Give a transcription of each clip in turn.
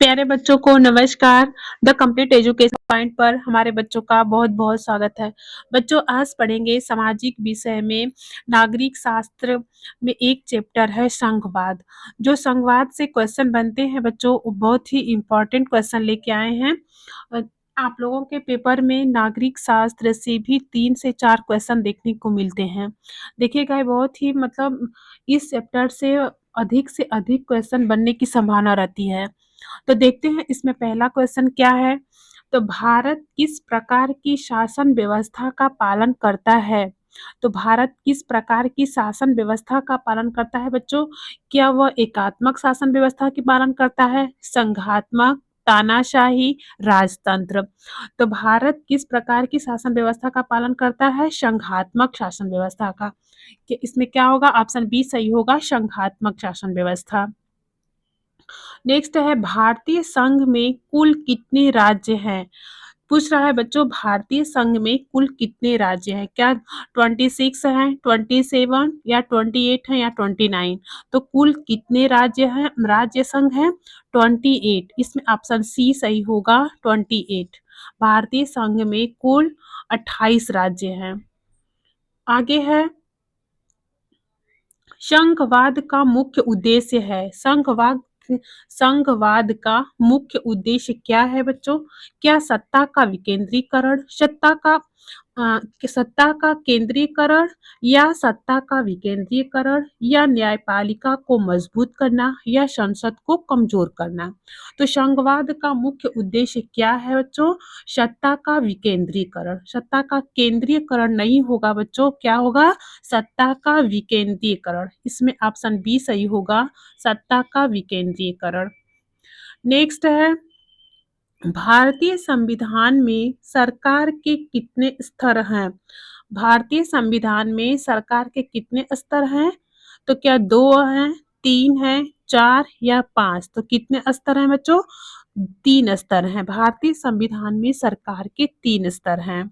प्यारे बच्चों को नमस्कार। द कंप्लीट एजुकेशन पॉइंट पर हमारे बच्चों का बहुत बहुत स्वागत है। बच्चों आज पढ़ेंगे सामाजिक विषय में नागरिक शास्त्र में एक चैप्टर है संघवाद। जो संघवाद से क्वेश्चन बनते हैं बच्चों, वो बहुत ही इम्पोर्टेंट क्वेश्चन लेके आए हैं। अ, आप लोगों के पेपर में नागरिक शास्त्र से भी 3 से 4 क्वेश्चन देखने को मिलते हैं। देखिएगा ये बहुत ही मतलब इस चैप्टर से अधिक से अधिक क्वेश्चन बनने की संभावना रहती है। तो देखते हैं इसमें पहला क्वेश्चन क्या है। तो भारत किस प्रकार की शासन व्यवस्था का पालन करता है। तो भारत किस प्रकार की शासन व्यवस्था का पालन करता है बच्चों। क्या वह एकात्मक शासन व्यवस्था की पालन करता है, संघात्मक, तानाशाही, राजतंत्र। तो भारत किस प्रकार की शासन व्यवस्था का पालन करता है, संघात्मक शासन व्यवस्था का। कि इसमें क्या होगा, ऑप्शन बी सही होगा, संघात्मक शासन व्यवस्था। नेक्स्ट है भारतीय संघ में कुल कितने राज्य हैं। पूछ रहा है बच्चों भारतीय संघ में कुल कितने राज्य हैं। क्या 26 हैं, 27 या 28 हैं या 29। तो कुल कितने राज्य हैं, राज्य संघ हैं 28। इसमें ऑप्शन सी सही होगा 28। भारतीय संघ में कुल 28 राज्य हैं। आगे है संघवाद का मुख्य उद्देश्य है। संघवाद का मुख्य उद्देश्य क्या है बच्चों। क्या सत्ता का विकेंद्रीकरण, सत्ता का केंद्रीकरण या सत्ता का विकेंद्रीकरण या न्यायपालिका को मजबूत करना या संसद को कमजोर करना। तो संघवाद का मुख्य उद्देश्य क्या है बच्चों, सत्ता का विकेंद्रीकरण। सत्ता का केंद्रीकरण नहीं होगा बच्चों, क्या होगा, सत्ता का विकेंद्रीकरण। इसमें ऑप्शन बी सही होगा, सत्ता का विकेंद्रीकरण। नेक्स्ट है भारतीय संविधान में सरकार के कितने स्तर हैं। भारतीय संविधान में सरकार के कितने स्तर हैं। तो क्या 2 हैं, 3 हैं, 4 या 5। तो कितने स्तर हैं बच्चों, 3 स्तर हैं। भारतीय संविधान में सरकार के 3 स्तर हैं।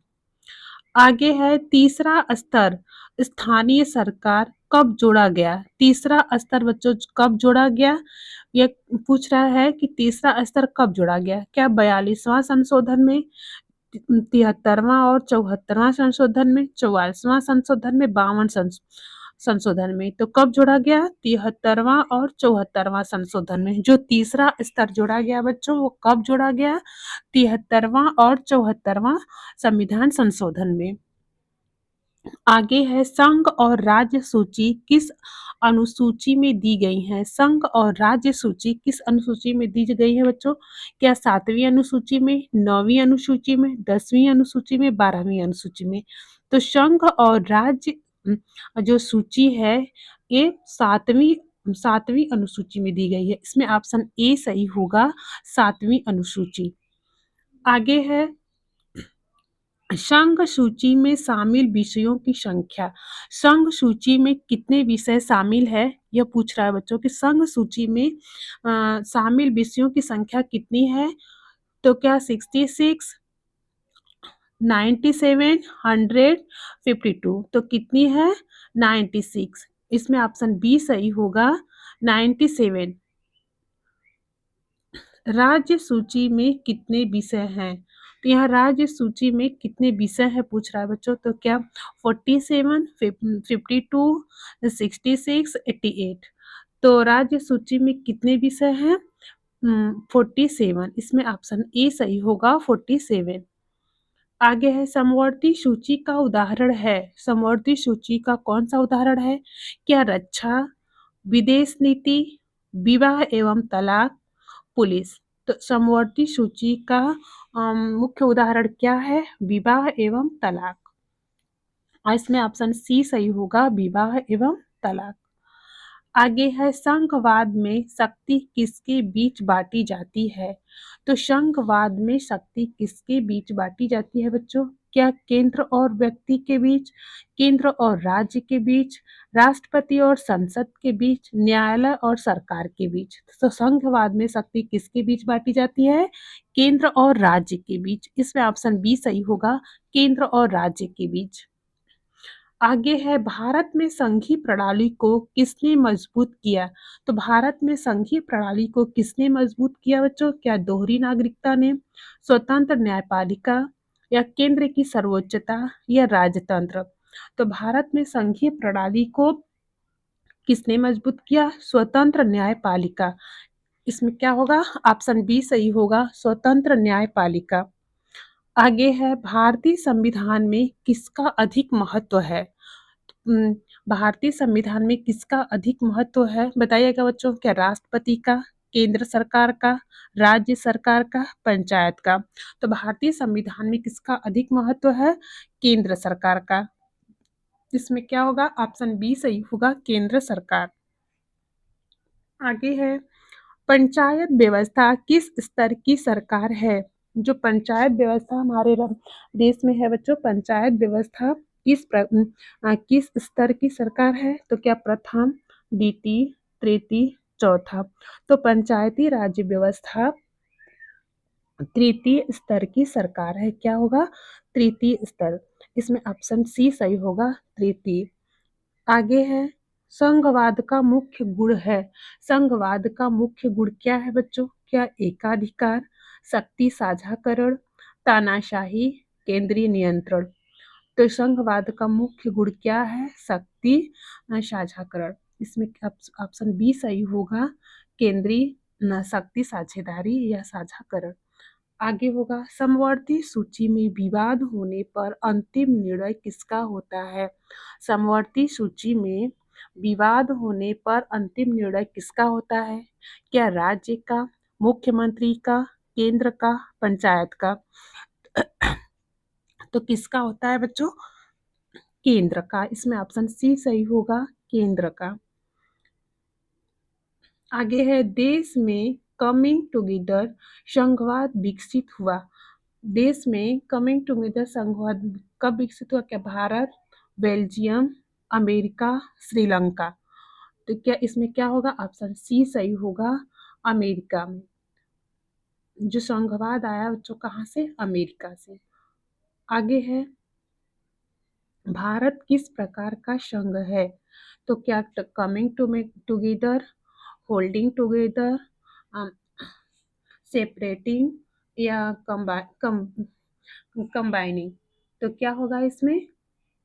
आगे है तीसरा स्तर स्थानीय सरकार कब जोड़ा गया। तीसरा स्तर बच्चों कब जोड़ा गया, ये पूछ रहा है कि तीसरा स्तर कब जोड़ा गया। क्या 42वां संशोधन में, 73वां और 74वां संशोधन में, 44वां संशोधन में, 52 संशोधन में। तो कब जोड़ा गया, 73वां और 74वां संशोधन में। जो तीसरा स्तर जोड़ा गया बच्चों वो कब जोड़ा गया, 73वां और 74वां संविधान संशोधन में। आगे है संघ और राज्य सूची किस अनुसूची में दी गई है। संघ और राज्य सूची किस अनुसूची में दी गई है बच्चों। क्या 7वीं अनुसूची में, 9वीं अनुसूची में, 10वीं अनुसूची में, 12वीं अनुसूची में। तो संघ और राज्य जो सूची है ये 7वीं अनुसूची में दी गई है। इसमें ऑप्शन ए सही होगा, 7वीं अनुसूची। आगे है संघ सूची में शामिल विषयों की संख्या। संघ सूची में कितने विषय शामिल है, यह पूछ रहा है बच्चों कि संघ सूची में शामिल विषयों की संख्या कितनी है। तो क्या 66, 97, 100, 52। तो कितनी है, 96। इसमें ऑप्शन बी सही होगा, 97। राज्य सूची में कितने विषय हैं। तो यहाँ राज्य सूची में कितने विषय हैं पूछ रहा है बच्चों। तो क्या 47, 52, 66, 88। तो राज्य सूची में कितने विषय हैं, 47। इसमें ऑप्शन ए सही होगा, 47। आगे है समवर्ती सूची का उदाहरण है। समवर्ती सूची का कौन सा उदाहरण है। क्या रक्षा, विदेश नीति, विवाह एवं तलाक, पुलिस। तो समवर्ती सूची का मुख्य उदाहरण क्या है, विवाह एवं तलाक। इसमें ऑप्शन सी सही होगा, विवाह एवं तलाक। आगे है संघवाद में शक्ति किसके बीच बांटी जाती है। तो संघवाद में शक्ति किसके बीच बांटी जाती है बच्चों। क्या केंद्र और व्यक्ति के बीच, केंद्र और राज्य के बीच, राष्ट्रपति और संसद के बीच, न्यायालय और सरकार के बीच। तो संघवाद में शक्ति किसके बीच बांटी जाती है, केंद्र और राज्य के बीच। इसमें ऑप्शन बी सही होगा, केंद्र और राज्य के बीच। आगे है भारत में संघीय प्रणाली को किसने मजबूत किया? तो भारत में संघीय प्रणाली को किसने मजबूत किया बच्चों? क्या दोहरी नागरिकता ने, स्वतंत्र न्यायपालिका या केंद्र की सर्वोच्चता या राजतंत्र? तो भारत में संघीय प्रणाली को किसने मजबूत किया? स्वतंत्र न्यायपालिका। इसमें क्या होगा? ऑप्शन बी सही होगा, स्वतंत्र न्यायपालिका। आगे है भारतीय संविधान में किसका अधिक महत्व है? उम, भारतीय संविधान में किसका अधिक महत्व है? बताइएगा बच्चों, क्या राष्ट्रपति का, केंद्र सरकार का, राज्य सरकार का, पंचायत का? तो भारतीय संविधान में किसका अधिक महत्व है? केंद्र सरकार का। इसमें क्या होगा? ऑप्शन बी सही होगा, केंद्र सरकार। आगे है पंचायत व्यवस्था किस स्तर की सरकार है? जो पंचायत व्यवस्था हमारे देश में है बच्चों, पंचायत व्यवस्था किस स्तर की सरकार है? तो क्या प्रथम, द्वितीय, तृतीय, चौथा? तो पंचायती राज्य व्यवस्था तृतीय स्तर की सरकार है। क्या होगा? तृतीय स्तर। इसमें ऑप्शन सी सही होगा, तृतीय। आगे है संघवाद का मुख्य गुण है। संघवाद का मुख्य गुण क्या है बच्चों? क्या एकाधिकार, शक्ति साझाकरण, तानाशाही, केंद्रीय नियंत्रण? तो संघवाद का मुख्य गुण क्या है? शक्ति साझाकरण। इसमें ऑप्शन बी सही होगा, केंद्रीय शक्ति साझेदारी या साझाकरण। आगे होगा समवर्ती सूची में विवाद होने पर अंतिम निर्णय किसका होता है? समवर्ती सूची में विवाद होने पर अंतिम निर्णय किसका होता है? क्या राज्य का, मुख्यमंत्री का, केंद्र का, पंचायत का? तो किसका होता है बच्चों? केंद्र का। इसमें ऑप्शन सी सही होगा, केंद्र का। आगे है देश में कमिंग टुगेदर संघवाद विकसित हुआ। देश में कमिंग टुगेदर संघवाद कब विकसित हुआ? क्या भारत, बेल्जियम, अमेरिका, श्रीलंका? तो क्या इसमें क्या होगा? ऑप्शन सी सही होगा, अमेरिका में। जो संघवाद आया बच्चों कहाँ से? अमेरिका से। आगे है भारत किस प्रकार का संघ है? तो क्या coming together, holding together, separating या कंबाइनिंग? तो क्या होगा इसमें?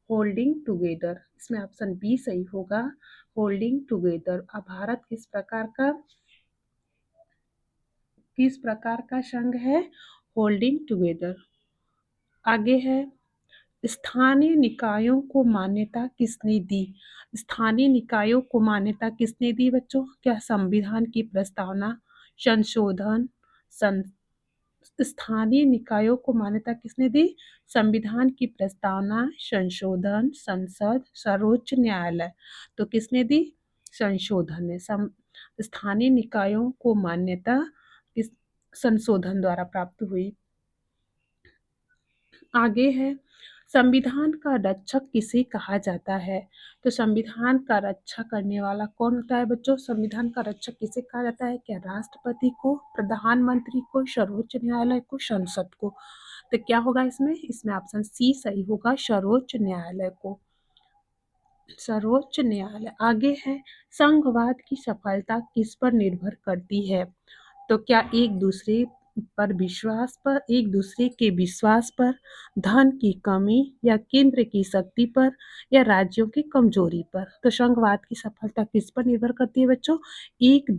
Holding together. इसमें ऑप्शन बी सही होगा, होल्डिंग टुगेदर। अब भारत किस प्रकार का संघ है? Holding together. आगे है स्थानीय निकायों को मान्यता किसने दी? स्थानीय निकायों को मान्यता किसने दी बच्चों? क्या संविधान की प्रस्तावना, संशोधन, स्थानीय निकायों को मान्यता किसने दी? संविधान की प्रस्तावना, संशोधन, संसद, सर्वोच्च न्यायालय। तो किसने दी? संशोधन ने। स्थानीय निकायों को मान्यता किस संशोधन द्वारा प्राप्त हुई। आगे है संविधान का रक्षक किसे कहा जाता है? तो संविधान का रक्षा करने वाला कौन होता है बच्चों? संविधान का रक्षक किसे कहा जाता है? क्या राष्ट्रपति को, प्रधानमंत्री को, सर्वोच्च न्यायालय को, संसद को? तो क्या होगा इसमें? इसमें ऑप्शन सी सही होगा, सर्वोच्च न्यायालय को। सर्वोच्च न्यायालय। आगे है संघवाद की सफलता किस पर निर्भर करती है? तो क्या एक दूसरे के विश्वास पर, धन की कमी या केंद्र की शक्ति पर या राज्यों की कमजोरी पर? तो संघवाद की सफलता किस पर निर्भर करती है बच्चों? एक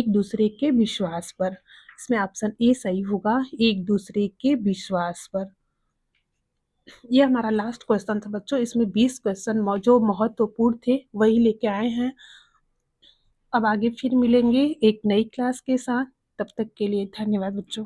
दूसरे के विश्वास पर। इसमें ऑप्शन ए सही होगा, एक दूसरे के विश्वास पर। ये हमारा लास्ट क्वेश्चन था बच्चों। इसमें 20 क्वेश्चन जो महत्वपूर्ण थे वही लेके आए हैं। अब आगे फिर मिलेंगे एक नई क्लास के साथ। तब तक के लिए धन्यवाद बच्चों।